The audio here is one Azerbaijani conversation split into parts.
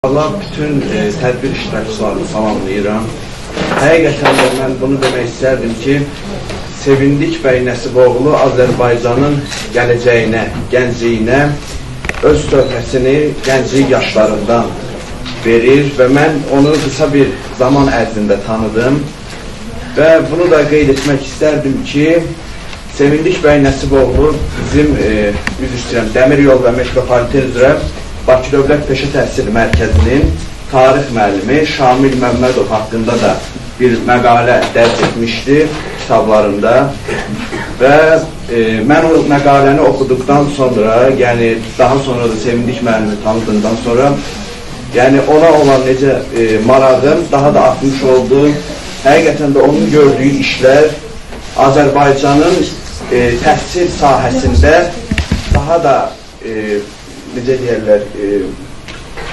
Allah bütün tədbir iştirakçılarını salamlayıram. Həqiqətən də mən bunu demək istərdim ki, Sevindik bəy Nəsiboğlu Azərbaycanın gələcəyinə, gəncliyinə öz töhfəsini gənclik yaşlarından verir və mən onu qısa bir zaman ərzində tanıdım və bunu da qeyd etmək istərdim ki, Sevindik bəy Nəsiboğlu bizim Dəmir Yol və Metropoliten üzrə Bakı Dövlət Peşə Təhsil Mərkəzinin tarix müəllimi Şamil Məmmədov haqqında da bir məqalə dərc etmişdi kitablarında və mən o məqaləni oxuduqdan sonra, yəni daha sonra da Sevindik müəllimi tanıdığından sonra, yəni ona olan necə marağım daha da artmış oldu. Həqiqətən də onun gördüyü işlər Azərbaycanın təhsil sahəsində daha da necə deyərlər,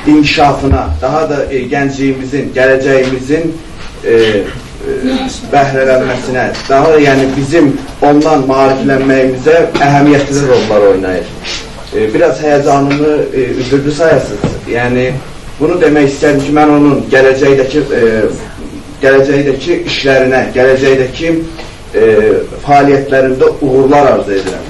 inkişafına, daha da gəncliyimizin, gələcəyimizin bəhrələnməsinə, daha da yəni bizim ondan maariflənməyimizə əhəmiyyətli rollar oynayır. Biraz həyəcanımı üzürdü sayasınız. Yəni, bunu demək istərdim ki, mən onun gələcəkdəki işlərinə, gələcəkdəki fəaliyyətlərində uğurlar arzu edirəm.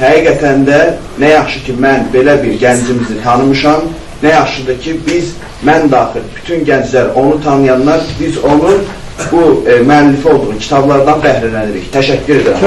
Həqiqətən də nə yaxşı ki, mən belə bir gəncimizi tanımışam, nə yaxşıdır ki, mən daxil, bütün gənclər, onu tanıyanlar, biz onun bu müəllifi olduğu kitablardan bəhrələnirik. Təşəkkür edirəm.